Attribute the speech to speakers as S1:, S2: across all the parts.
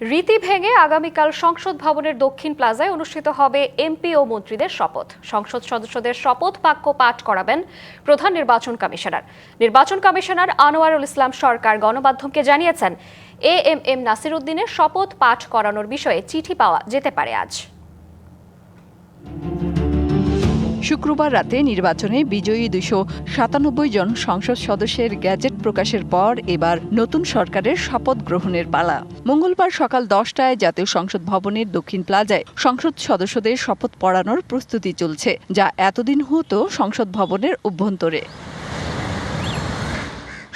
S1: রীতি ভেঙে আগামীকাল সংসদ ভবনের দক্ষিণ প্লাজায় অনুষ্ঠিত হবে এমপি ও মন্ত্রীদের শপথ। সংসদ সদস্যদের শপথ বাক্য পাঠ করাবেন প্রধান নির্বাচন কমিশনার। নির্বাচন কমিশনার আনোয়ারুল ইসলাম সরকার গণমাধ্যমকে জানিয়েছেন, এএমএম নাসির উদ্দিনের শপথ পাঠ করানোর বিষয়ে চিঠি পাওয়া যেতে পারে আজ।
S2: শুক্রবার রাতে নির্বাচনে বিজয়ী 297 জন সংসদ সদস্যের গ্যাজেট প্রকাশের পর এবার নতুন সরকারের শপথ গ্রহণের পালা। মঙ্গলবার সকাল 10টায় জাতীয় সংসদ ভবনের দক্ষিণ প্লাজায় সংসদ সদস্যদের শপথ পড়ানোর প্রস্তুতি চলছে, যা এতদিন হতো সংসদ ভবনের অভ্যন্তরে।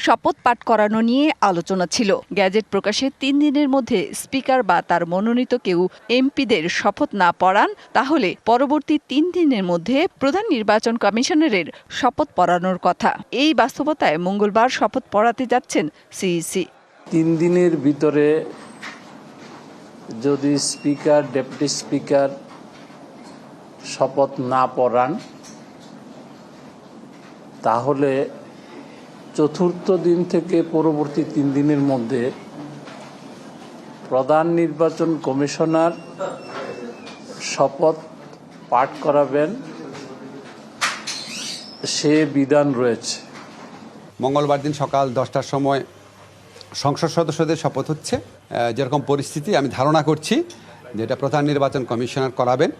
S2: শপথ পাঠ করানো নিয়ে আলোচনা ছিল। গ্যাজেট প্রকাশের 3 দিনের মধ্যে স্পিকার বা তার মনোনীত কেউ এমপিদের শপথ না পড়ান, তাহলে পরবর্তী 3 দিনের মধ্যে প্রধান নির্বাচন কমিশনারের শপথ পড়ানোর কথা। এই বাস্তবতায় মঙ্গলবার শপথ পড়াতে যাচ্ছেন সিইসি।
S3: 3 দিনের ভিতরে যদি স্পিকার, ডেপুটি স্পিকার শপথ না পড়ান, তাহলে চতুর্থ দিন থেকে পরবর্তী 3 দিনের মধ্যে প্রধান নির্বাচন কমিশনার শপথ পাঠ করাবেন, সে বিধান রয়েছে।
S4: মঙ্গলবার দিন সকাল 10টার সময় সংসদ সদস্যদের শপথ হচ্ছে। যেরকম পরিস্থিতি আমি ধারণা করছি যেটা প্রধান নির্বাচন কমিশনার করাবেন।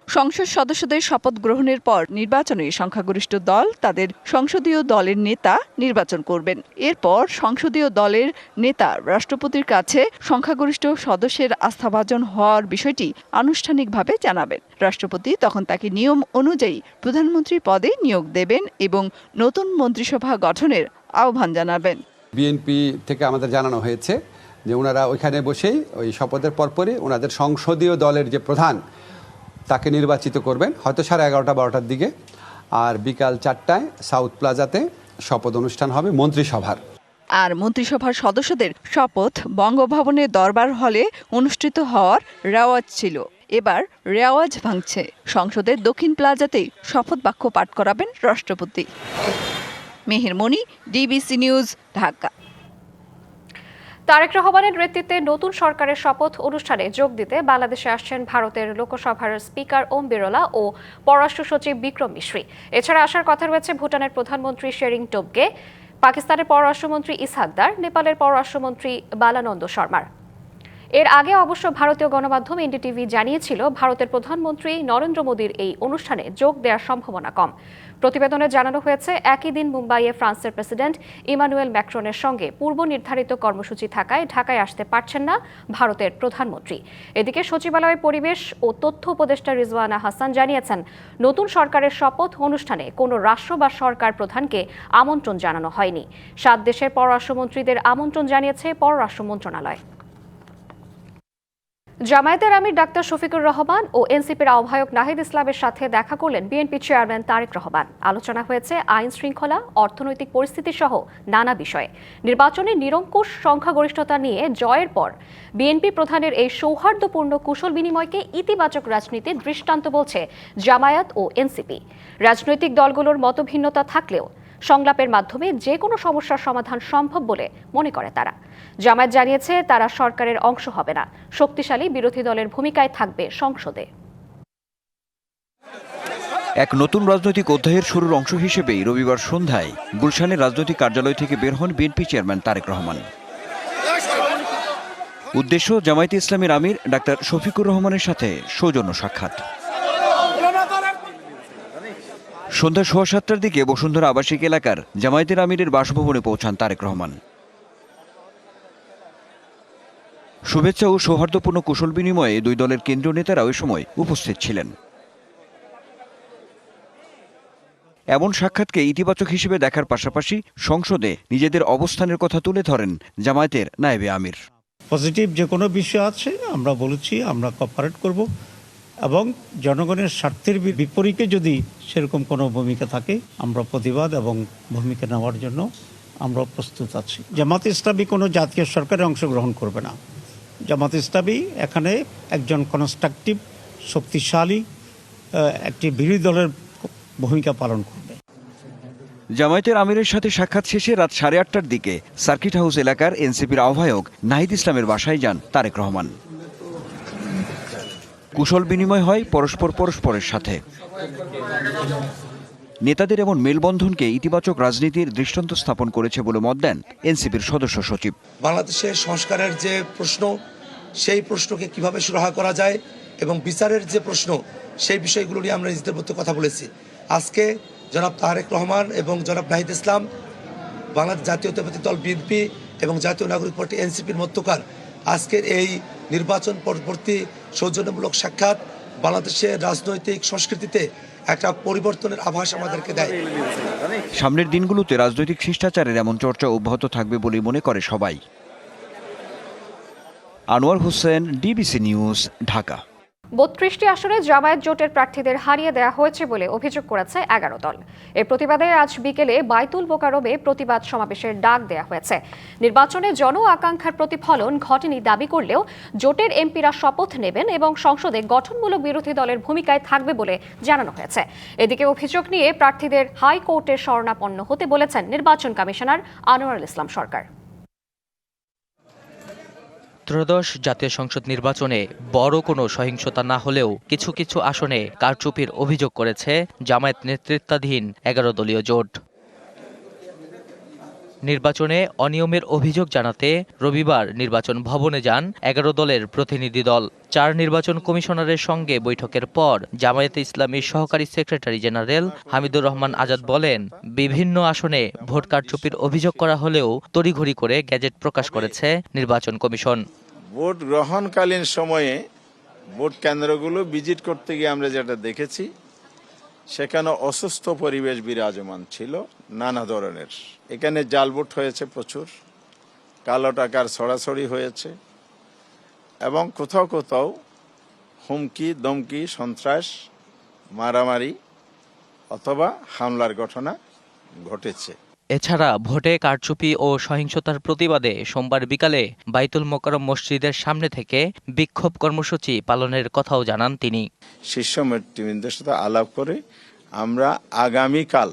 S2: সংসদ সদস্যদের শপথ গ্রহণের পর নির্বাচনে সংখ্যাগরিষ্ঠ দল তাদের সংসদীয় দলের নেতা নির্বাচন করবেন। এরপর সংসদীয় দলের নেতা রাষ্ট্রপতির কাছে সংখ্যাগরিষ্ঠ সদস্যের আস্থাভাজন হওয়ার বিষয়টি আনুষ্ঠানিকভাবে জানাবেন। রাষ্ট্রপতি তখন তাকে নিয়ম অনুযায়ী প্রধানমন্ত্রী পদে নিয়োগ দেবেন এবং নতুন মন্ত্রিসভা গঠনের আহ্বান জানাবেন।
S4: বিএনপি থেকে আমাদের জানানো হয়েছে যে ওনারা ওইখানে বসেই ওই শপথের পরপরই ওনাদের সংসদীয় দলের যে প্রধান তাকে নির্বাচিত করবেন, হয়তো 11:30-12টার দিকে। আর বিকাল 4টায় সাউথ প্লাজাতে শপথ অনুষ্ঠান হবে মন্ত্রিসভার।
S2: আর মন্ত্রিসভার সদস্যদের শপথ বঙ্গভবনের দরবার হলে অনুষ্ঠিত হওয়ার রেওয়াজ ছিল। এবার রেওয়াজ ভাঙছে। সংসদের দক্ষিণ প্লাজাতেই শপথ বাক্য পাঠ করাবেন রাষ্ট্রপতি। মেহের মনি, ডিবিসি নিউজ, ঢাকা।
S1: তারেক রহমানের নেতৃত্বে নতুন সরকারের শপথ অনুষ্ঠানে যোগ দিতে বাংলাদেশে আসছেন ভারতের লোকসভার স্পিকার ওম বিরলা ও পররাষ্ট্র সচিব বিক্রম মিশ্রি। এছাড়া আসার কথা রয়েছে ভুটানের প্রধানমন্ত্রী শেরিং টোবগে, পাকিস্তানের পররাষ্ট্রমন্ত্রী ইসহাকদার, নেপালের পররাষ্ট্রমন্ত্রী বালানন্দ শর্মার। এর আগে অবশ্য ভারতীয় গণমাধ্যম এনডিটিভি জানিয়েছিল, ভারতের প্রধানমন্ত্রী নরেন্দ্র মোদীর এই অনুষ্ঠানে যোগ দেওয়ার সম্ভাবনা কম। প্রতিবেদনে জানানো হয়েছে, একই দিন মুম্বাইয়ে ফ্রান্সের প্রেসিডেন্ট ইমানুয়েল ম্যাক্রনের সঙ্গে পূর্ব নির্ধারিত কর্মসূচি থাকায় ঢাকায় আসতে পারছেন না ভারতের প্রধানমন্ত্রী। এদিকে সচিবালয়ের পরিবেশ ও তথ্য উপদেষ্টা রিজওয়ানা হাসান জানিয়েছেন, নতুন সরকারের শপথ অনুষ্ঠানে কোনো রাষ্ট্র বা সরকার প্রধানকে আমন্ত্রণ জানানো হয়নি। 7 দেশের পররাষ্ট্রমন্ত্রীদের আমন্ত্রণ জানিয়েছে পররাষ্ট্র মন্ত্রণালয়। জামায়াতের আমির ডাক্তার শফিকুর রহমান ও এনসিপির আহ্বায়ক নাহিদ ইসলামের সাথে দেখা করলেন বিএনপি চেয়ারম্যান তারেক রহমান। আলোচনা হয়েছে আইন শৃঙ্খলা, অর্থনৈতিক পরিস্থিতি সহ নানা বিষয়ে। নির্বাচনে নিরঙ্কুশ সংখ্যাগরিষ্ঠতা নিয়ে জয়ের পর বিএনপি প্রধানের এই সৌহার্দ্যপূর্ণ কুশল বিনিময়কে ইতিবাচক রাজনীতির দৃষ্টান্ত বলছে জামায়াত ও এনসিপি। রাজনৈতিক দলগুলোর মতভিন্নতা থাকলেও সংলাপের মাধ্যমে যে কোনো সমস্যার সমাধান সম্ভব বলে মনে করে তারা। জামায়াত জানিয়েছে, তারা সরকারের অংশ হবে না, শক্তিশালী বিরোধী দলের ভূমিকায় থাকবে সংসদে।
S5: এক নতুন রাজনৈতিক অধ্যায়ের শুরুর অংশ হিসেবেই রবিবার সন্ধ্যায় গুলশানের রাজনৈতিক কার্যালয় থেকে বের হন বিএনপি চেয়ারম্যান তারেক রহমান। উদ্দেশ্য জামায়াতে ইসলামীর আমির ডাক্তার শফিকুর রহমানের সাথে সৌজন্য সাক্ষাৎ। সন্ধ্যা 7:15টার দিকে বসুন্ধরা আবাসিক এলাকার জামায়াতের আমিরের বাসভবনে পৌঁছান তারেক রহমান। শুভেচ্ছা ও সৌহার্দ্যপূর্ণ কুশল বিনিময়ে দুই দলের কেন্দ্রীয় নেতারা ওই সময় উপস্থিত ছিলেন। এমন সাক্ষাৎকে ইতিবাচক হিসেবে দেখার পাশাপাশি সংসদে নিজেদের অবস্থানের কথা তুলে ধরেন জামায়াতের নায়েবে আমির।
S6: পজিটিভ যে কোনো বিষয় আছে আমরা বলেছি, আমরা কোঅপারেট করব এবং জনগণের স্বার্থের বিপরীতে যদি সেরকম কোনো ভূমিকা থাকে আমরা প্রতিবাদ এবং ভূমিকা নেওয়ার জন্য আমরা প্রস্তুত আছি। জামায়াতে ইসলামী কোনো জাতীয় সরকারে অংশগ্রহণ করবে না। জামায়াতে ইসলামী এখানে একজন কনস্ট্রাকটিভ, শক্তিশালী একটি বিরোধী দলের ভূমিকা পালন করবে।
S5: জামায়াতের আমিরের সাথে সাক্ষাৎ শেষে রাত 8:30টার দিকে সার্কিট হাউস এলাকার এনসিপির আহ্বায়ক নাহিদ ইসলামের বাসায় যান তারেক রহমান। কুশল বিনিময় হয় পরস্পরের সাথে। নেতাদের এমন মেলবন্ধনকে ইতিবাচক রাজনীতির দৃষ্টান্ত স্থাপন করেছে বলে মত দেন এনসিপির সদস্য সচিব।
S7: বাংলাদেশের সংস্কারের যে প্রশ্ন, সেই প্রশ্নকে কিভাবে সুরাহা করা যায় এবং বিচারের যে প্রশ্ন, সেই বিষয়গুলো নিয়ে আমরা নিজেদের মধ্যে কথা বলেছি। আজকে জনাব তারেক রহমান এবং জনাব নাহিদ ইসলাম, বাংলাদেশ জাতীয়তাবাদী দল বিএনপি এবং জাতীয় নাগরিক পার্টি এনসিপির মধ্যকার আজকের এই নির্বাচন পরবর্তী সৌজন্যমূলক সাক্ষাৎ বাংলাদেশের রাজনৈতিক সংস্কৃতিতে একটা পরিবর্তনের আভাস আমাদেরকে দেয়।
S5: সামনের দিনগুলোতে রাজনৈতিক শিষ্টাচারের এমন চর্চা অব্যাহত থাকবে বলে মনে করে সবাই। আনোয়ার হোসেন, ডিবিসি নিউজ, ঢাকা।
S1: ৩২টি আসনে জামায়াত জোটের প্রার্থীদের হারিয়ে দেওয়া হয়েছে বলে অভিযোগ করেছে 11 দল। এর প্রতিবাদে আজ বিকেলে বাইতুল মোকাররমে প্রতিবাদ সমাবেশের ডাক দেওয়া হয়েছে। নির্বাচনে জন আকাঙ্ক্ষার প্রতিফলন ঘটেনি দাবি করলেও জোটের এমপিরা শপথ নেবেন এবং সংসদে গঠনমূলক বিরোধী দলের ভূমিকায় থাকবে বলে জানানো হয়েছে। এদিকে অভিযোগ নিয়ে প্রার্থীদের হাইকোর্টের শরণাপন্ন হতে বলেছেন নির্বাচন কমিশনার আনোয়ারুল ইসলাম সরকার।
S8: ত্রয়োদশ জাতীয় সংসদ নির্বাচনে বড় কোনো সহিংসতা না হলেও কিছু কিছু আসনে কারচুপির অভিযোগ করেছে জামায়াত নেতৃত্বাধীন 11 দলীয় জোট। নির্বাচনে অনিয়মের অভিযোগ জানাতে রবিবার নির্বাচন ভবনে যান 11 দলের প্রতিনিধি দল। 4 নির্বাচন কমিশনারের সঙ্গে বৈঠকের পর জামায়াতে ইসলামীর সহকারী সেক্রেটারি জেনারেল হামিদুর রহমান আজাদ বলেন, বিভিন্ন আসনে ভোট কারচুপির অভিযোগ করা হলেও তড়িঘড়ি করে গ্যাজেট প্রকাশ করেছে নির্বাচন কমিশন।
S9: ভোট গ্রহণকালীন সময়ে ভোট কেন্দ্রগুলো ভিজিট করতে গিয়ে আমরা যেটা দেখেছি, সেখানে অসুস্থ পরিবেশ বিরাজমান ছিল নানা ধরনের। এখানে জাল ভোট হয়েছে প্রচুর, কালো টাকার ছড়াছড়ি হয়েছে এবং কোথাও কোথাও হুমকি দমকি, সন্ত্রাস, মারামারি অথবা হামলার ঘটনা ঘটেছে।
S8: এছাড়া ভোটে কারচুপি ও সহিংসতার প্রতিবাদে সোমবার বিকালে বাইতুল মোকাররম মসজিদের সামনে থেকে বিক্ষোভ কর্মসূচি পালনের কথাও জানান তিনি।
S9: শীর্ষ নেতৃবৃন্দের সাথে আলাপ করে আমরা আগামীকাল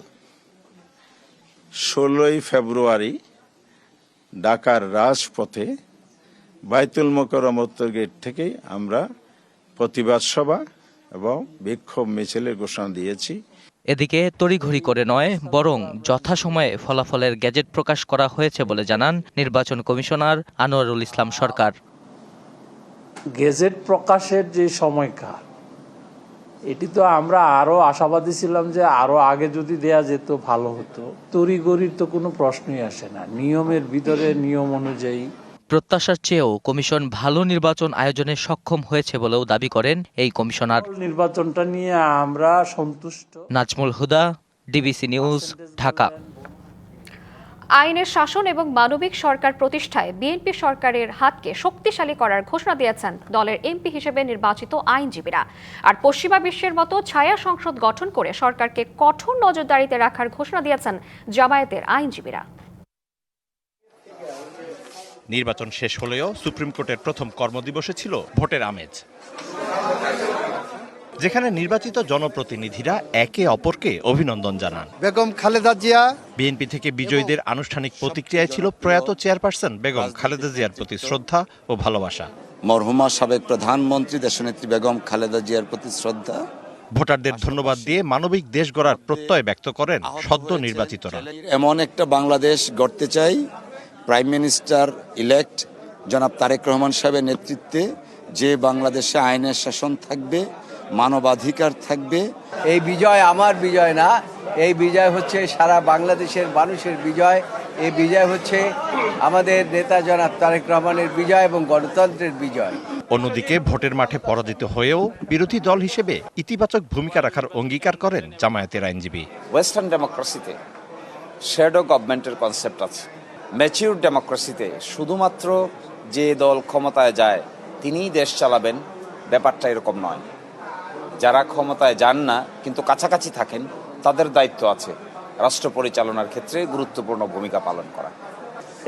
S9: 16ই ফেব্রুয়ারি ঢাকার রাজপথে বাইতুল মোকাররম উত্তর গেট থেকে আমরা প্রতিবাদ সভা এবং বিক্ষোভ মিছিলের ঘোষণা দিয়েছি।
S8: এদিকে তড়িঘড়ি করে নয়, বরং যথাসময়ে ফলাফলের গ্যাজেট প্রকাশ করা হয়েছে বলে জানান নির্বাচন কমিশনার আনোয়ারুল ইসলাম সরকার।
S3: গেজেট প্রকাশের যে সময়কাল, এটি তো আমরা আরো আশাবাদী ছিলাম যে আরো আগে যদি দেয়া যেত ভালো হতো। তড়িঘড়ির তো কোনো প্রশ্নই আসে না, নিয়মের ভিতরে নিয়ম অনুযায়ী।
S8: প্রত্যাশার চেয়েও কমিশন ভালো নির্বাচন আয়োজনে সক্ষম হয়েছে বলেও দাবি করেন এই কমিশনার।
S3: নির্বাচনটা নিয়ে আমরা সন্তুষ্ট।
S8: নাজমুল হুদা, ডিবিসি নিউজ, ঢাকা।
S1: আইনের শাসন এবং মানবিক সরকার প্রতিষ্ঠায় বিএনপি সরকারের হাতকে শক্তিশালী করার ঘোষণা দিয়েছেন দলের এমপি হিসেবে নির্বাচিত আইনজীবীরা। আর পশ্চিমা বিশ্বের মতো ছায়া সংসদ গঠন করে সরকারকে কঠোর নজরদারিতে রাখার ঘোষণা দিয়েছেন জামায়াতের আইনজীবীরা।
S10: নির্বাচন শেষ হলেও সুপ্রিম কোর্টের প্রথম কর্মদিবসে ছিল ভোটের আমেজ, যেখানে নির্বাচিত জনপ্রতিনিধিরা একে অপরকে অভিনন্দন জানান।
S11: বেগম খালেদা জিয়া।
S10: বিএনপি থেকে বিজয়ীদের আনুষ্ঠানিক প্রতিক্রিয়ায় ছিল প্রয়াত চেয়ারপারসন বেগম খালেদা জিয়ার প্রতি শ্রদ্ধা ও ভালোবাসা।
S11: মরহুমা সাবেক প্রধানমন্ত্রী দেশনেত্রী বেগম খালেদা জিয়ার প্রতি শ্রদ্ধা।
S10: ভোটারদের ধন্যবাদ দিয়ে মানবিক দেশ গড়ার প্রত্যয় ব্যক্ত করেন সদ্য নির্বাচিতরা।
S11: এমন একটা বাংলাদেশ গড়তে চাই, প্রাইম মিনিস্টার ইলেক্ট জনাব তারেক রহমান সাহেবের নেতৃত্বে, যে বাংলাদেশে আইনের শাসন থাকবে, মানবাধিকার থাকবে।
S12: এই বিজয় আমার বিজয় না, এই বিজয় হচ্ছে সারা বাংলাদেশের মানুষের বিজয়। এই বিজয় হচ্ছে আমাদের নেতা জনাব তারেক রহমানের বিজয় এবং গণতন্ত্রের বিজয়।
S10: অন্যদিকে ভোটের মাঠে পরাজিত হয়েও বিরোধী দল হিসেবে ইতিবাচক ভূমিকা রাখার অঙ্গীকার করেন জামায়াতের আইনজীবী।
S13: ওয়েস্টার্ন ডেমোক্রেসিতে শ্যাডো গভর্নমেন্টের কনসেপ্ট আছে। ম্যাচিউর ডেমোক্রেসিতে শুধুমাত্র যে দল ক্ষমতায় যায় তিনিই দেশ চালাবেন, ব্যাপারটা এরকম নয়। যারা ক্ষমতায় যান না কিন্তু কাছাকাছি থাকেন, তাদের দায়িত্ব আছে রাষ্ট্র পরিচালনার ক্ষেত্রে গুরুত্বপূর্ণ ভূমিকা পালন করা।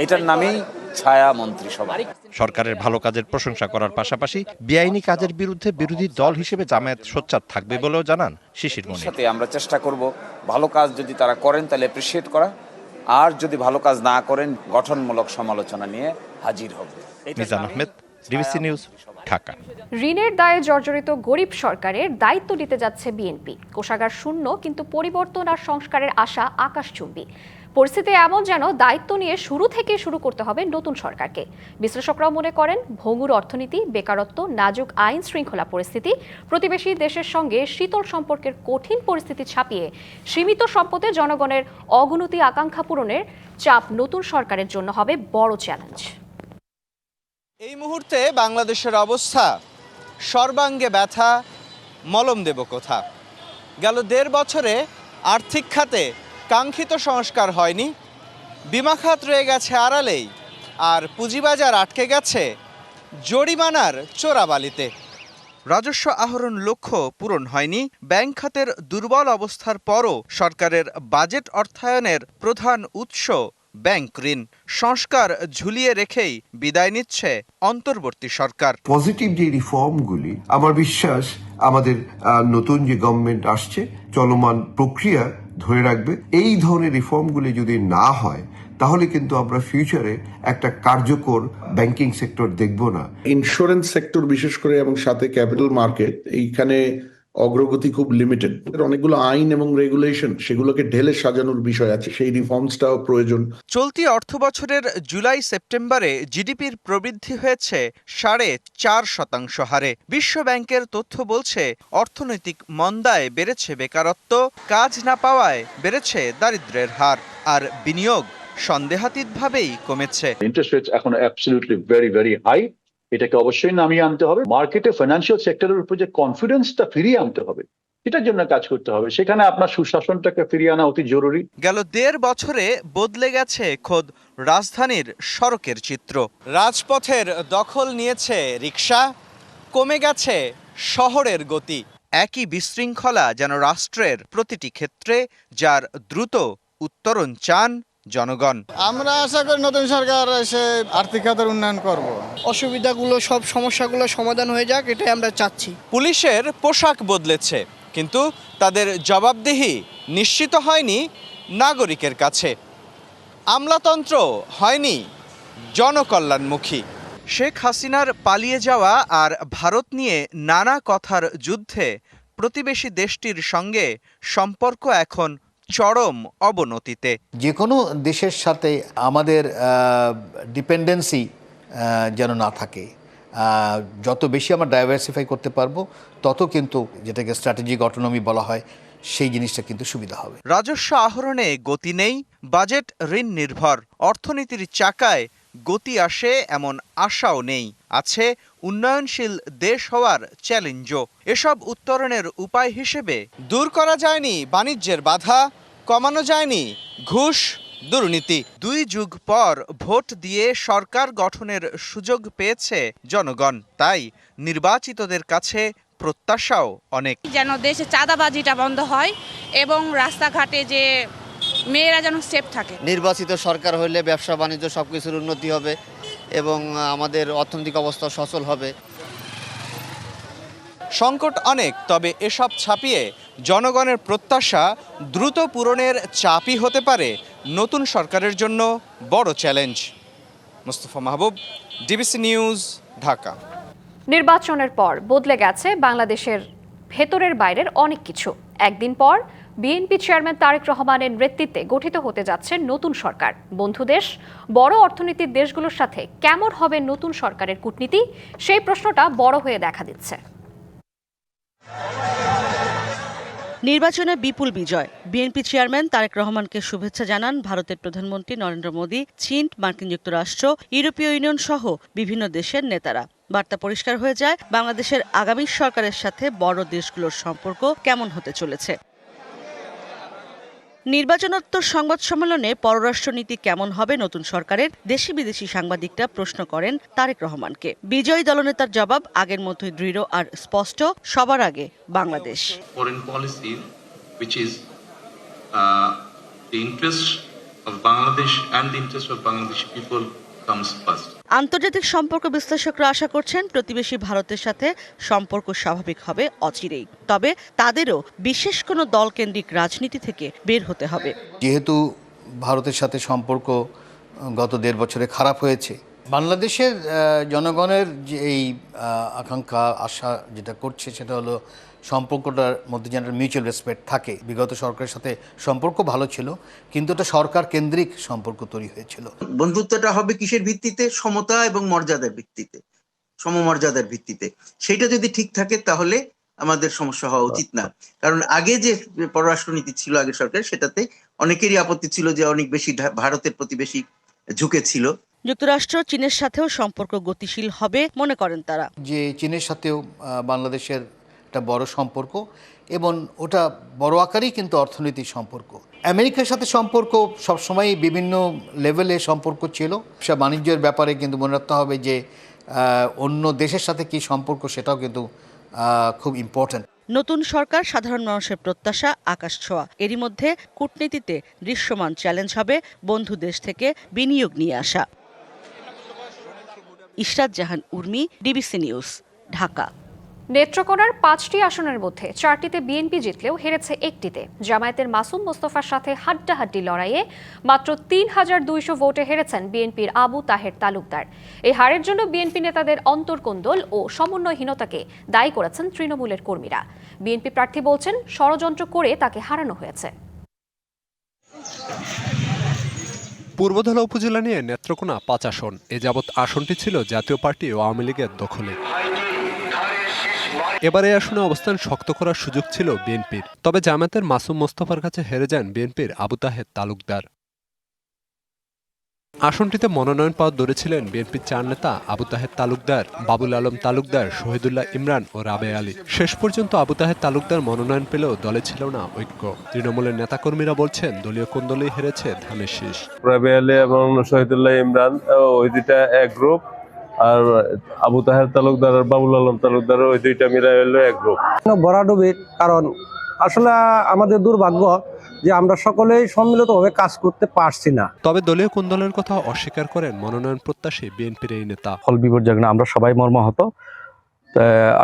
S13: এটার নামেই ছায়া মন্ত্রিসভা।
S10: সরকারের ভালো কাজের প্রশংসা করার পাশাপাশি বেআইনি কাজের বিরুদ্ধে বিরোধী দল হিসেবে জামায়াত সোচ্চার থাকবে বলেও জানান শিশির মনির।
S13: সাথে আমরা চেষ্টা করব ভালো কাজ যদি তারা করেন তাহলে অ্যাপ্রিসিয়েট করা, আর যদি ভালো কাজ না করেন গঠনমূলক সমালোচনা নিয়ে হাজির হব।
S10: Mizan Ahmed, DBC news, Dhaka.
S1: ঋণের দায়ে জর্জরিত গরিব সরকারের দায়িত্ব নিতে যাচ্ছে বিএনপি। কোষাগার শূন্য, কিন্তু পরিবর্তন আর সংস্কারের আশা আকাশচুম্বী। পরিস্থিতি এমন যেন দায়িত্ব নিয়ে শুরু করতে হবে নতুন সরকারকে। বিশ্লেষকরাও মনে করেন ভঙ্গুর অর্থনীতি, বেকারত্ব, নাজুক আইন শৃঙ্খলা পরিস্থিতি, প্রতিবেশী দেশের সঙ্গে শীতল সম্পর্কের কঠিন পরিস্থিতি ছাপিয়ে সীমিত সম্পদে জনগণের অগুনতি আকাঙ্ক্ষা পূরণের চাপ নতুন সরকারের জন্য হবে বড় চ্যালেঞ্জ।
S14: এই মুহূর্তে বাংলাদেশের অবস্থা সর্বাঙ্গে ব্যথা, মলম দেব কোথা। গেল ১.৫ বছরে আর্থিক খাতে কাঙ্ক্ষিত সংস্কার হয়নি, বিমা খাত রয়ে গেছে আড়ালেই, আর পুঁজিবাজার আটকে গেছে জরিমানার চোরাবালিতে। রাজস্ব আহরণ লক্ষ্য পূরণ হয়নি। ব্যাংক খাতের দুর্বল অবস্থার পরও সরকারের বাজেট অর্থায়নের প্রধান উৎস ব্যাংক ঋণ। সংস্কার ঝুলিয়ে রেখেই বিদায় নিচ্ছে অন্তর্বর্তী সরকার।
S15: পজিটিভ যে রিফর্মগুলি, আমার বিশ্বাস আমাদের নতুন যে গভর্নমেন্ট আসছে চলমান প্রক্রিয়া ধরে রাখবে। এই ধরনের রিফর্মগুলি যদি না হয় তাহলে কিন্তু আমরা ফিউচারে একটা কার্যকর ব্যাংকিং সেক্টর দেখব না।
S16: ইন্স্যুরেন্স সেক্টর বিশেষ করে এবং সাথে ক্যাপিটাল মার্কেট, এইখানে অগ্রগতি খুব লিমিটেড। অনেকগুলো আইন এবং রেগুলেশন, সেগুলোকে ঢেলে সাজানোর বিষয় আছে, সেই রিফর্মসটাও প্রয়োজন।
S14: চলতি অর্থবছরের জুলাই সেপ্টেম্বরে জিডিপির প্রবৃদ্ধি হয়েছে 4.5% হারে। বিশ্ব ব্যাংকের তথ্য বলছে অর্থনৈতিক মন্দায় বেড়েছে বেকারত্ব, কাজ না পাওয়ায় বেড়েছে দারিদ্র্যের হার, আর বিনিয়োগ সন্দেহাতীতভাবেই কমেছে।
S17: ইন্টারেস্ট রেট এখন অ্যাবসলিউটলি ভেরি ভেরি হাই। এটাকে অবশ্যই নামিয়ে আনতে হবে। মার্কেটে ফাইন্যান্সিয়াল সেক্টরের উপর যে কনফিডেন্সটা ফিরিয়ে আনতে হবে, এটার জন্য কাজ করতে হবে। সেখানে আপনার সুশাসনটাকে ফিরিয়ে আনা অতি জরুরি।
S14: গেল 1.5 বছরে বদলে গেছে খোদ রাজধানীর সড়কের চিত্র। রাজপথের দখল নিয়েছে রিকশা, কমে গেছে শহরের গতি। একই বিশৃঙ্খলা যেন রাষ্ট্রের প্রতিটি ক্ষেত্রে, যার দ্রুত উত্তরণ চান জনগণ।
S18: আমরা আশা করি নতুন সরকার এসে আর্থিক খাতের উন্নয়ন করব। অসুবিধাগুলো, সব সমস্যাগুলো সমাধান হয়ে যাক, এটাই আমরা চাচ্ছি।
S14: পুলিশের পোশাক বদলেছে, কিন্তু তাদের জবাবদিহি নিশ্চিত হয়নি নাগরিকের কাছে। আমলাতন্ত্র হয়নি জনকল্যাণমুখী। শেখ হাসিনার পালিয়ে যাওয়া আর ভারত নিয়ে নানা কথার যুদ্ধে প্রতিবেশী দেশটির সঙ্গে সম্পর্ক এখন চরম অবনতিতে।
S19: যে কোনো দেশের সাথে আমাদের ডিপেন্ডেন্সি যেন না থাকে। যত বেশি আমরা ডাইভার্সিফাই করতে পারবো তত কিন্তু, যেটাকে স্ট্র্যাটেজিক অটোনমি বলা হয়, সেই জিনিসটা কিন্তু সুবিধা হবে।
S14: রাজস্ব আহরণে গতি নেই, বাজেট ঋণ নির্ভর। অর্থনীতির চাকায় গতি আসে এমন আশাও নেই। আছে উন্নয়নশীল দেশ হওয়ার চ্যালেঞ্জও। এসব উত্তরণের উপায় হিসেবে দূর করা যায়নি বাণিজ্যের বাধা, কমানো যায়নি ঘুষ, দুর্নীতি। 2 যুগ পর ভোট দিয়ে সরকার গঠনের সুযোগ পেয়েছে জনগণ, তাই নির্বাচিতদের কাছে প্রত্যাশাও অনেক।
S20: যেন দেশে চাঁদাবাজিটা বন্ধ হয় এবং রাস্তাঘাটে যে মেয়েরা যেন সেফ থাকে।
S21: নির্বাচিত সরকার হলে ব্যবসা বাণিজ্য সবকিছুর উন্নতি হবে এবং আমাদের অর্থনৈতিক অবস্থা সচল হবে।
S14: সংকট অনেক, তবে এসব ছাপিয়ে জনগণের প্রত্যাশা দ্রুত পূরণের চাপই হতে পারে নতুন সরকারের জন্য বড় চ্যালেঞ্জ। মুস্তফা মাহবুব, ডিবিসি নিউজ, ঢাকা।
S1: নির্বাচনের পর বদলে গেছে বাংলাদেশের ভেতরের বাইরের অনেক কিছু। একদিন পর বিএনপি চেয়ারম্যান তারেক রহমানের নেতৃত্বে গঠিত হতে যাচ্ছে নতুন সরকার। বন্ধু দেশ, বড় অর্থনীতির দেশগুলোর সাথে কেমন হবে নতুন সরকারের কূটনীতি, সেই প্রশ্নটা বড় হয়ে দেখা দিচ্ছে।
S22: নির্বাচনে বিপুল বিজয়। বিএনপি চেয়ারম্যান তারেক রহমানকে শুভেচ্ছা জানান ভারতের প্রধানমন্ত্রী নরেন্দ্র মোদী, চীন, মার্কিন যুক্তরাষ্ট্র, ইউরোপীয় ইউনিয়ন সহ বিভিন্ন দেশের নেতারা। বার্তা পরিষ্কার হয়ে যায়, বাংলাদেশের আগামী সরকারের সাথে বড় দেশগুলোর সম্পর্ক কেমন হতে চলেছে। নির্বাচনোত্তর সংবাদ সম্মেলনে পররাষ্ট্রনীতি কেমন হবে নতুন সরকারের, দেশি বিদেশি সাংবাদিকরা প্রশ্ন করেন তারেক রহমানকে। বিজয়ী দলনেতার জবাব আগের মতোই দৃঢ় আর স্পষ্ট, সবার আগে Bangladesh.
S23: Foreign policy which is the interest of Bangladesh and the interest of Bangladeshi people comes first.
S22: আন্তর্জাতিক সম্পর্ক বিশ্লেষকরা আশা করছেন প্রতিবেশী ভারতের সাথে সম্পর্ক স্বাভাবিক হবে অচিরেই। তবে তাদেরও বিশেষ কোনো দলকেন্দ্রিক রাজনীতি থেকে বের হতে হবে।
S19: যেহেতু ভারতের সাথে সম্পর্ক গত 1.5 বছরে খারাপ হয়েছে, বাংলাদেশের জনগণের যে এই আকাঙ্ক্ষা আশা যেটা করছে সেটা হলো সম্পর্কটার মধ্যে যেন মিউচুয়াল রেসপেক্ট থাকে। বিগত সরকারের সাথে সম্পর্ক ভালো ছিল, কিন্তু এটা সরকার কেন্দ্রিক সম্পর্ক তৈরি হয়েছিল।
S2: বন্ধুত্বটা হবে কিসের ভিত্তিতে? সমতা এবং মর্যাদার ভিত্তিতে, সমমর্যাদার ভিত্তিতে। সেটা যদি ঠিক থাকে তাহলে আমাদের সমস্যা হওয়া উচিত না। কারণ আগে যে পররাষ্ট্রনীতি ছিল আগের সরকার, সেটাতে অনেকেরই আপত্তি ছিল যে অনেক বেশি ভারতের প্রতি বেশি ঝুঁকেছিল।
S22: যুক্তরাষ্ট্র চীনের সাথেও সম্পর্ক গতিশীল হবে মনে করেন তারা।
S19: যে চীনের সাথেও বাংলাদেশের একটা বড় সম্পর্ক, এবং ওটা বড় আকারেই কিন্তু অর্থনৈতিক সম্পর্ক। আমেরিকার সাথে সম্পর্ক সবসময় বিভিন্ন লেভেলে সম্পর্ক ছিল। সে বাণিজ্যের ব্যাপারে কিন্তু মনে রাখতে হবে যে অন্য দেশের সাথে কি সম্পর্ক সেটাও কিন্তু খুব ইম্পর্ট্যান্ট।
S22: নতুন সরকার সাধারণ মানুষের প্রত্যাশা আকাশ ছোঁয়া। এরই মধ্যে কূটনীতিতে দৃশ্যমান চ্যালেঞ্জ হবে বন্ধু দেশ থেকে বিনিয়োগ নিয়ে আসা। ইশরাত জাহান উর্মি, ডিবিসি নিউজ, ঢাকা।
S1: নেত্রকোনার 5টি আসনের মধ্যে 4টিতে বিএনপি জিতলেও হেরেছে একটিতে। জামায়াতের মাসুম মোস্তফার সাথে হাড্ডাহাড্ডি লড়াইয়ে মাত্র 3200 ভোটে হেরেছেন বিএনপির আবু তাহের তালুকদার। এই হারের জন্য বিএনপি নেতাদের অন্তর্কোন্দল ও সমন্বয়হীনতাকে দায়ী করেছেন তৃণমূলের কর্মীরা। বিএনপি প্রার্থী বলছেন ষড়যন্ত্র করে তাকে হারানো হয়েছে।
S4: পূর্বধলা উপজেলা নিয়ে নেত্রকোনা 5 আসন। এ যাবৎ আসনটি ছিল জাতীয় পার্টি ও আওয়ামী লীগের দখলে। এবারে আসনে অবস্থান শক্ত করার সুযোগ ছিল বিএনপির। তবে জামায়াতের মাসুম মোস্তফার কাছে হেরে যান বিএনপির আবু তাহের তালুকদার। আসনটিতে মনোনয়ন পাওয়ার দৌড়ে ছিলেন বিএনপির 4 নেতা আবু তাহের তালুকদার, বাবুল আলম তালুকদার, শহীদুল্লাহ ইমরান ও রাবে আলী। শেষ পর্যন্ত আবু তাহের তালুকদার মনোনয়ন পেলেও দলে ছিল না ঐক্য। তৃণমূলের নেতাকর্মীরা বলছেন দলীয় কোন্দলেই হেরেছে ধানের শীষ।
S6: রাবে আলী এবং শহীদুল্লাহ ইমরান ওই দুইটা এক গ্রুপ, আর আবু তাহের তালুকদার আর বাবুল আলম তালুকদার ওই দুইটা মিলাই হলো এক গ্রুপ।
S24: ভরাডুবির কারণ আসলে আমাদের দুর্ভাগ্য যে আমরা সকলেই সম্মিলিতভাবে কাজ করতে পারছি না।
S4: তবে দলীয় কোন্দলের কথা অস্বীকার করেন মনোনয়ন প্রত্যাশী বিএনপির এই নেতা।
S25: ফল বিপর্যয় না, আমরা সবাই মর্মাহত।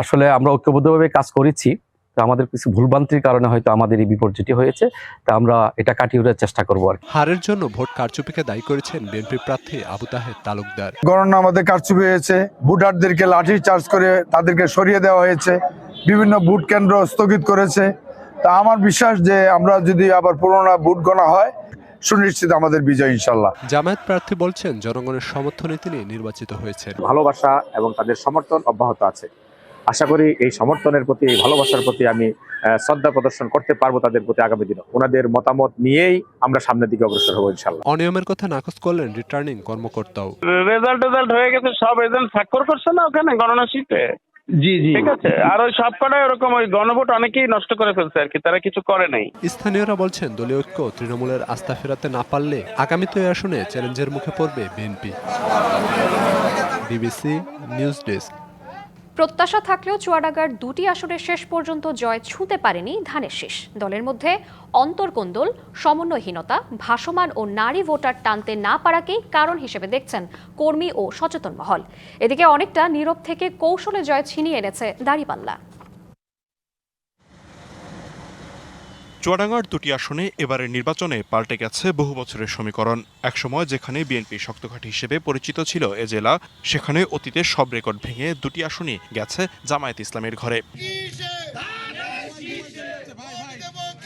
S25: আসলে আমরা ঐক্যবদ্ধভাবে কাজ করেছি, আমাদের কিছু ভুলভ্রান্তির কারণে হয়তো আমাদের এই বিপর্যয়টি হয়েছে। তা আমরা এটা কাটিয়ে ওঠার চেষ্টা করবো আর।
S4: হারের জন্য ভোট কারচুপিকে দায়ী করেছেন বিএনপি প্রার্থী আবু তাহের তালুকদার।
S26: গণনা আমাদের কারচুপি হয়েছে, ভোটারদেরকে লাঠি চার্জ করে তাদেরকে সরিয়ে দেওয়া হয়েছে, বিভিন্ন ভোট কেন্দ্র স্থগিত করেছে। তা আমার বিশ্বাস যে আমরা যদি আবার পুরোনো ভোট গণনা হয়, সুনিশ্চিত আমাদের বিজয় ইনশাল্লাহ।
S4: জামায়াত প্রার্থী বলছেন জনগণের সমর্থনে তিনি নির্বাচিত হয়েছেন।
S27: ভালোবাসা এবং তাদের সমর্থন অব্যাহত আছে। আশা করি এই সমর্থনের প্রতি, এই ভালোবাসার প্রতি আমি শ্রদ্ধা প্রদর্শন করতে পারবো তাদের প্রতি আগামী দিনে। ওনাদের মতামত নিয়েই আমরা সামনের দিকে অগ্রসর হবো ইনশাল্লাহ।
S4: অনিয়মের কথা নাকচ করলেন রিটার্নিং কর্মকর্তাও।
S28: রেজাল্ট হয়ে গেছে, সব এজেন্ট স্বাক্ষর করছে না ওখানে গণনা শীটে। জি জি, ঠিক আছে। আর ওই সব কটাই ওরকম ওই গণভোট অনেকেই নষ্ট করে ফেলছে আর কি, তারা কিছু করে নাই।
S4: স্থানীয়রা বলছেন দলীয় ঐক্য তৃণমূলের আস্থা ফেরাতে না পারলে আগামীতে এই আসনে চ্যালেঞ্জের মুখে পড়বে বিএনপি। DBC news desk.
S1: প্রত্যাশা থাকলেও চুয়াডাঙ্গার 2টি আসনে শেষ পর্যন্ত জয় ছুঁতে পারেনি ধানের শীষ। দলের মধ্যে অন্তর্কোন্দল, সমন্বয়হীনতা, ভাসমান ও নারী ভোটার টানতে না পারাকেই কারণ হিসেবে দেখছেন কর্মী ও সচেতন মহল। এদিকে অনেকটা নীরব থেকে কৌশলে জয় ছিনিয়ে এনেছে দাঁড়িপাল্লা।
S29: চুয়াডাঙ্গার 2টি আসনে এবারের নির্বাচনে পাল্টে গেছে বহু বছরের সমীকরণ। একসময় যেখানে বিএনপি শক্তঘাঁটি হিসেবে পরিচিত ছিল এ জেলা, সেখানে অতীতে সব রেকর্ড ভেঙে 2টি আসনই গেছে জামায়াত ইসলামের ঘরে।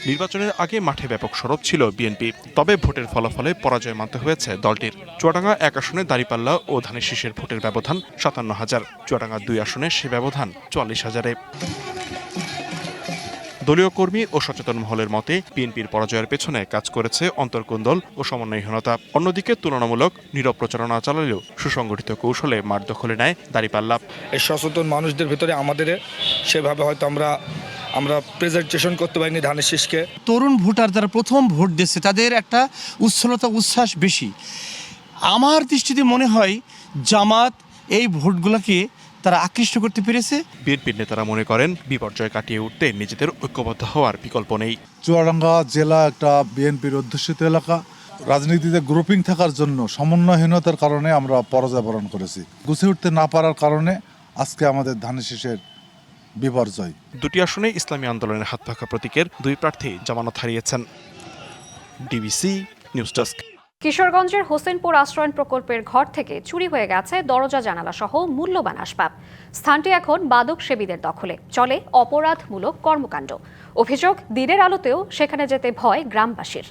S29: নির্বাচনের আগে মাঠে ব্যাপক সরব ছিল বিএনপি, তবে ভোটের ফলাফলে পরাজয় মানতে হয়েছে দলটির। চুয়াডাঙ্গা 1 আসনে দাঁড়িপাল্লা ও ধানের শীষের ভোটের ব্যবধান 57,000, চুয়াডাঙ্গা 2 আসনে সে ব্যবধান 44,000-এ। দলীয় কর্মী ও সচেতন মহলের মতে বিএনপির পরাজয়ের পেছনে কাজ করেছে অন্তর্কোন্দল ও সমন্বয়হীনতা। অন্যদিকে তুলনামূলক নীরব প্রচারণা চালালেও সুসংগঠিত কৌশলে মাঠ দখলে নেয় দাঁড়িপাল্লা।
S30: এই সচেতন মানুষদের ভিতরে আমাদের সেভাবে হয়তো আমরা প্রেজেন্টেশন করতে পারিনি ধানের শীষকে।
S31: তরুণ ভোটার যারা প্রথম ভোট দিচ্ছে তাদের একটা উচ্ছলতা উচ্ছ্বাস বেশি। আমার দৃষ্টিতে মনে হয় জামাত এই ভোটগুলোকে তারা আকৃষ্ট করতে পেরেছে।
S29: বিএনপির নেতারা মনে করেন বিপর্যয় কাটিয়ে উঠতে নিজেদের ঐক্যবদ্ধ হওয়ার বিকল্প নেই।
S32: চুয়াডাঙ্গা জেলা একটা বিএনপির অধ্যুষিত এলাকা,
S3: রাজনীতিতে গ্রুপিং থাকার জন্য সমন্বয়হীনতার কারণে আমরা পরাজয় বরণ করেছি। গুছিয়ে উঠতে না পারার কারণে আজকে আমাদের ধানের শীষের বিপর্যয়।
S29: দুটি আসনে ইসলামী আন্দোলনের হাতপাখা প্রতীকের দুই প্রার্থী জামানত হারিয়েছেন। DBC news desk.
S1: কিশোরগঞ্জের হোসেনপুর আশ্রয়ণ প্রকল্পের ঘর থেকে চুরি হয়ে গেছে দরজা জানালা সহ মূল্যবান আসবাব। স্থানটি এখন মাদক সেবীদের দখলে, চলে অপরাধমূলক কর্মকাণ্ড। অভিযোগ, দিনের আলোতেও সেখানে যেতে ভয় গ্রামবাসীর।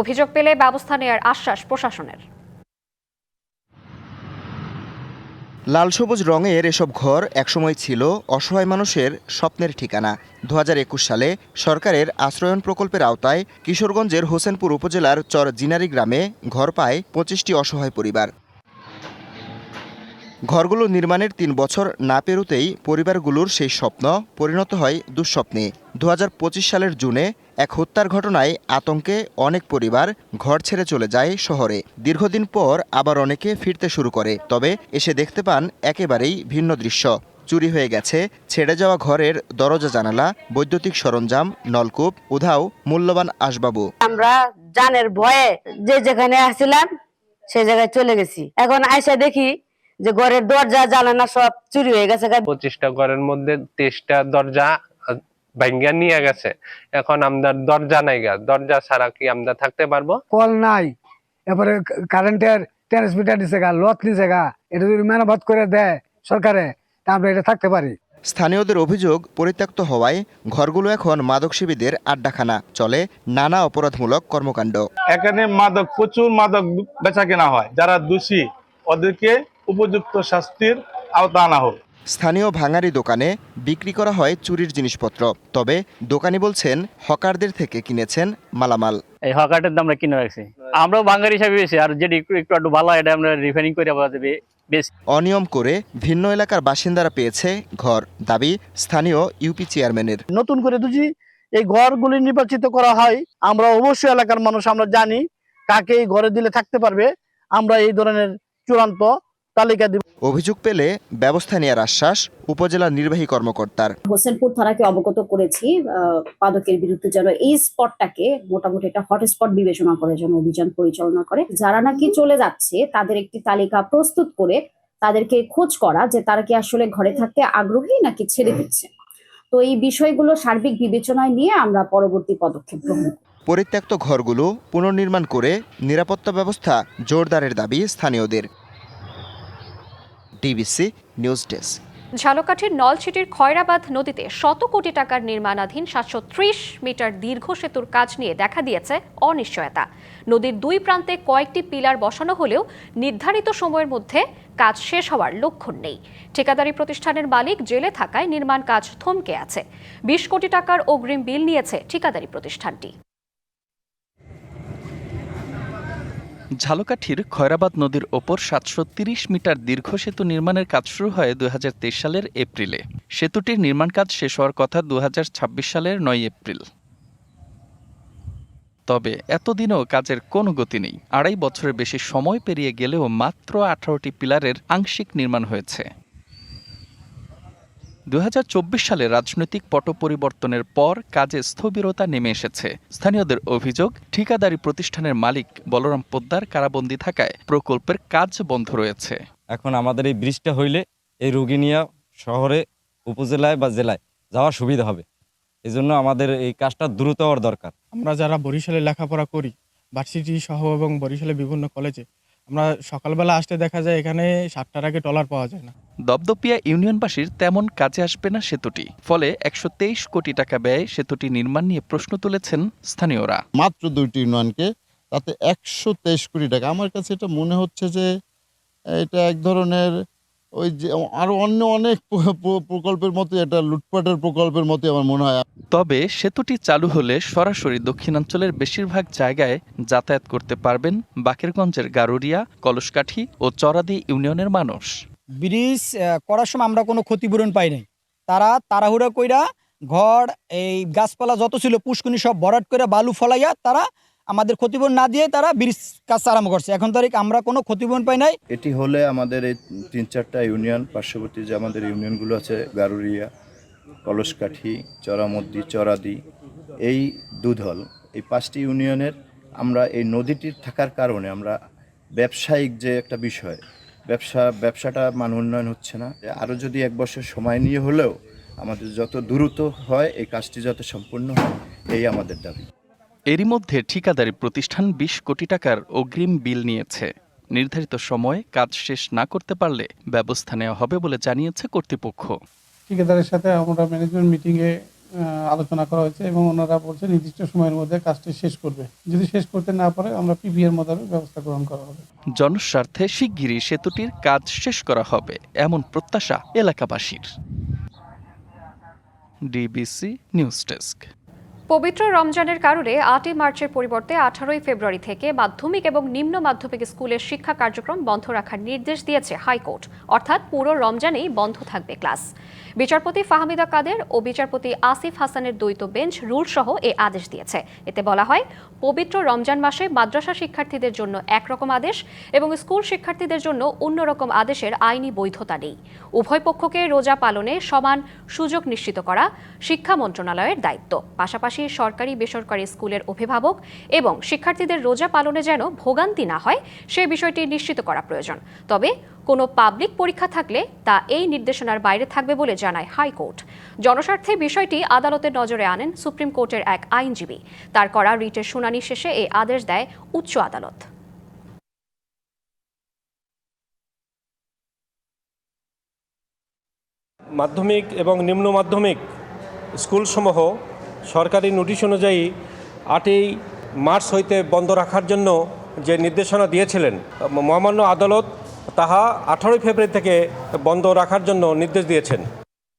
S1: অভিযোগ পেলে ব্যবস্থা নেওয়ার আশ্বাস প্রশাসনের।
S5: লাল সবুজ রঙের এসব ঘর একসময় ছিল অসহায় মানুষের স্বপ্নের ঠিকানা। 2021 সালে সরকারের আশ্রয়ণ প্রকল্পের আওতায় কিশোরগঞ্জের হোসেনপুর উপজেলার চর জিনারি গ্রামে ঘর পায় 25টি অসহায় পরিবার। ঘরগুলো নির্মাণের 3 বছর না পেরোতেই পরিবারগুলোর সেই স্বপ্ন পরিণত হয় দুঃস্বপ্নে। 2025 সালের জুনে এক হত্যার ঘটনায় আতঙ্কে অনেক পরিবার ঘর ছেড়ে চলে যায় শহরে। দীর্ঘদিন পর আবার অনেকে ফিরতে শুরু করে, তবে এসে দেখতে পান একেবারেই ভিন্ন দৃশ্য। চুরি হয়ে গেছে ছেড়ে যাওয়া ঘরের দরজা জানালা, বৈদ্যুতিক সরঞ্জাম, নলকূপ, উধাও মূল্যবান আসবাবু।
S7: আমরা জানের ভয়ে যে যেখানে আসছিলাম সেই জায়গায় চলে গেছি। এখন আইসা দেখি যে ঘরের দরজা জানালা সব চুরি হয়ে গেছে।
S8: 25টা ঘরের মধ্যে 23টা দরজা ভাঙ্গা নিয়ে গেছে। এখন আমরা দরজা নাই গা, দরজা ছাড়া কি আমরা থাকতে পারবো?
S9: কল নাই, এরপরে কারেন্টের ট্রান্সমিটার দিছে গা, লত নিছে গা। এটা যদি মেরামত করে দেয় সরকারে তা আমরা এটা থাকতে পারি।
S5: স্থানীয়দের অভিযোগ, পরিত্যক্ত হওয়ায় ঘরগুলো এখন মাদকসেবীদের আড্ডাখানা, চলে নানা অপরাধমূলক কর্মকাণ্ড।
S30: এখানে প্রচুর মাদক বেচা কেনা হয়। যারা দোষী ওদেরকে উপযুক্ত শাস্তির আওতা আনা হোক।
S5: স্থানীয় ভাঙারি দোকানে বিক্রি করা হয় চুরির জিনিসপত্র, তবে দোকানি বলছেন হকারদের থেকে কিনেছেন মালামাল।
S10: এই হকারদের দাম আমরা কিনে রাখছি, আমরাও ভাঙারি হিসাবে বেশি, আর যেটি একটু ভালো এটা আমরা রিফাইনিং করে বেশি।
S5: অনিয়ম করে ভিন্ন এলাকার বাসিন্দারা পেয়েছে ঘর, দাবি স্থানীয় ইউপি চেয়ারম্যানের।
S31: নতুন করে যদি এই ঘরগুলি নির্বাচিত করা হয়, আমরা অবশ্যই এলাকার মানুষ আমরা জানি কাকে এই ঘরে দিলে থাকতে পারবে, আমরা এই ধরনের চূড়ান্ত তালিকা দিব।
S5: অভিযোগ পেলে ব্যবস্থা নেওয়ার আশ্বাস উপজেলা নির্বাহী কর্মকর্তার।
S11: হোসেনপুর থানাকে অবগত করেছি মাদকের বিরুদ্ধে যেন এই স্পটটাকে মোটামুটি একটা হটস্পট বিবেচনা করে যেন অভিযান পরিচালনা করে। যারা নাকি চলে যাচ্ছে তাদের একটি তালিকা প্রস্তুত করে তাদেরকে খোঁজ করা যে তারা কি আসলে ঘরে থাকতে আগ্রহী নাকি ছেড়ে দিচ্ছে। তো এই বিষয়গুলো সার্বিক বিবেচনায় নিয়ে আমরা পরবর্তী পদক্ষেপ গ্রহণ করব।
S5: পরিত্যক্ত ঘরগুলো পুনর্নির্মাণ করে নিরাপত্তা ব্যবস্থা জোরদারের দাবি স্থানীয়দের। DBC news desk.
S1: ঝালকাঠির নলছিটির খয়রাবাদ নদীতে শত কোটি টাকার নির্মাণাধীন 730 মিটার দীর্ঘ সেতুর কাজ নিয়ে দেখা দিয়েছে অনিশ্চয়তা। নদীর দুই প্রান্তে কয়েকটি পিলার বসানো হলেও নির্ধারিত সময়ের মধ্যে কাজ শেষ হওয়ার লক্ষণ নেই। ঠিকাদারি প্রতিষ্ঠানের মালিক জেলে থাকায় নির্মাণ কাজ থমকে আছে। 20 কোটি টাকার অগ্রিম বিল নিয়েছে ঠিকাদারি প্রতিষ্ঠানটি।
S12: ঝালকাঠির খয়রাবাদ নদীর ওপর 730 মিটার দীর্ঘ সেতু নির্মাণের কাজ শুরু হয় 2023 সালের এপ্রিলে। সেতুটির নির্মাণ কাজ শেষ হওয়ার কথা 2026 সালের 9 এপ্রিল। তবে এতদিনও কাজের কোনো গতি নেই। 2.5 বছরের বেশি সময় পেরিয়ে গেলেও মাত্র 18টি পিলারের আংশিক নির্মাণ হয়েছে। 2024 সালে রাজনৈতিক পট পরিবর্তনের পর কাজে স্থবিরতা নেমে এসেছে। স্থানীয়দের অভিযোগ, ঠিকাদারি প্রতিষ্ঠানের মালিক বলরাম পোদ্দার কারাবন্দী থাকায় প্রকল্পের কাজ বন্ধ রয়েছে।
S13: এখন আমাদের এই ব্রিজটা হইলে এই রোগী নিয়ে শহরে, উপজেলায় বা জেলায় যাওয়ার সুবিধা হবে। এজন্য আমাদের এই কাজটা দ্রুত হওয়ার দরকার।
S31: আমরা যারা বরিশালে লেখাপড়া করি, ভার্সিটি সহ এবং বরিশালে বিভিন্ন কলেজে, আমরা সকালবেলা আসতে দেখা যায় এখানে 7টার আগে ট্রলার পাওয়া যায় না।
S12: দপদপিয়া ইউনিয়নবাসীর তেমন কাজে আসবে না সেতুটি, ফলে 123 কোটি টাকা ব্যয়ে সেতুটি নির্মাণ নিয়ে প্রশ্ন তুলেছেন স্থানীয়রা।
S15: মাত্র 2টি ইউনিয়নকে, তাতে 123 কোটি টাকা। আমার কাছে এটা মনে হচ্ছে যে এটা এক ধরনের ওই যে আরো অন্য অনেক প্রকল্পের মতো, এটা লুটপাটের প্রকল্পের মতো আমার মনে হয়।
S12: তবে সেতুটি চালু হলে সরাসরি দক্ষিণাঞ্চলের বেশিরভাগ জায়গায় যাতায়াত করতে পারবেন বাকেরগঞ্জের গারুরিয়া, কলসকাঠি ও চরাদি ইউনিয়নের মানুষ।
S31: ব্রিজ করার সময় আমরা কোনো ক্ষতিপূরণ পাই নাই। তারা তাড়াহুড়া কইরা ঘর, এই গাছপালা যত ছিল পুষ্কুনি সব ভরাট করে বালু ফলাইয়া তারা আমাদের ক্ষতিপূরণ না দিয়ে তারা ব্রিজ কাজ আরম্ভ করছে। এখন তারিখ আমরা কোনো ক্ষতিপূরণ পাই নাই।
S16: এটি হলে আমাদের এই 3-4টা ইউনিয়ন, পার্শ্ববর্তী যে আমাদের ইউনিয়নগুলো আছে, গারুরিয়া, কলসকাঠি, চরামদ্দি, চরাদি, এই দুধল, এই 5টি ইউনিয়নের আমরা এই নদীটির থাকার কারণে আমরা ব্যবসায়িক যে একটা বিষয় ব্যবসাটা মান উন্নয়ন হচ্ছে না। আরও যদি 1 বছর সময় নিয়ে হলেও আমাদের যত দ্রুত হয় এই কাজটি যত সম্পূর্ণ হয় এই আমাদের দাবি।
S12: এরই মধ্যে ঠিকাদারি প্রতিষ্ঠান 20 কোটি টাকার অগ্রিম বিল নিয়েছে। নির্ধারিত সময়ে কাজ শেষ না করতে পারলে ব্যবস্থা নেওয়া হবে বলে জানিয়েছে কর্তৃপক্ষ।
S2: ঠিকাদারের সাথে আমরা ম্যানেজমেন্ট মিটিংয়ে আলোচনা করা হয়েছে এবং ওনারা বলছে নির্দিষ্ট সময়ের মধ্যে কাজটি শেষ করবে। যদি শেষ করতে না পারে আমরা পিপিএর মোতাবেক ব্যবস্থা গ্রহণ করা হবে।
S12: জনস্বার্থে শিগগিরই সেতুটির কাজ শেষ করা হবে এমন প্রত্যাশা এলাকাবাসীর। DBC news desk.
S1: পবিত্র রমজানের কারণে 8ই মার্চের পরিবর্তে 18ই ফেব্রুয়ারি থেকে মাধ্যমিক এবং নিম্ন মাধ্যমিক স্কুলের শিক্ষা কার্যক্রম বন্ধ রাখার নির্দেশ দিয়েছে হাইকোর্ট। অর্থাৎ পুরো রমজানেই বন্ধ থাকবে ক্লাস। বিচারপতি ফাহমিদা কাদের ও বিচারপতি আসিফ হাসানের দ্বৈত বেঞ্চ রুল সহ এই আদেশ দিয়েছে। এতে বলা হয়, পবিত্র রমজান মাসে মাদ্রাসা শিক্ষার্থীদের জন্য একরকম আদেশ এবং স্কুল শিক্ষার্থীদের জন্য অন্যরকম আদেশের আইনি বৈধতা নেই। উভয় পক্ষকে রোজা পালনে সমান সুযোগ নিশ্চিত করা শিক্ষা মন্ত্রণালয়ের দায়িত্ব। পাশাপাশি সরকারি বেসরকারি স্কুলের অভিভাবক এবং শিক্ষার্থীদের রোজা পালনে যেন ভোগান্তি না হয় সে বিষয়টি নিশ্চিত করা প্রয়োজন। তবে কোনো পাবলিক পরীক্ষা থাকলে তা এই নির্দেশনার বাইরে থাকবে বলে জানায় হাইকোর্ট। জনস্বার্থে বিষয়টি আদালতের নজরে আনেন সুপ্রিম কোর্টের এক আইনজীবী। তার করা রিটের শুনানি শেষে এই আদেশ দেয় উচ্চ আদালত।
S6: মাধ্যমিক এবং নিম্ন মাধ্যমিক স্কুলসমূহ সরকারি নোটিশ অনুযায়ী 8ই মার্চ হইতে বন্ধ রাখার জন্য যে নির্দেশনা দিয়েছিলেন, মহামান্য আদালত তাহা 18 ফেব্রুয়ারি থেকে বন্ধ রাখার জন্য নির্দেশ দিয়েছেন।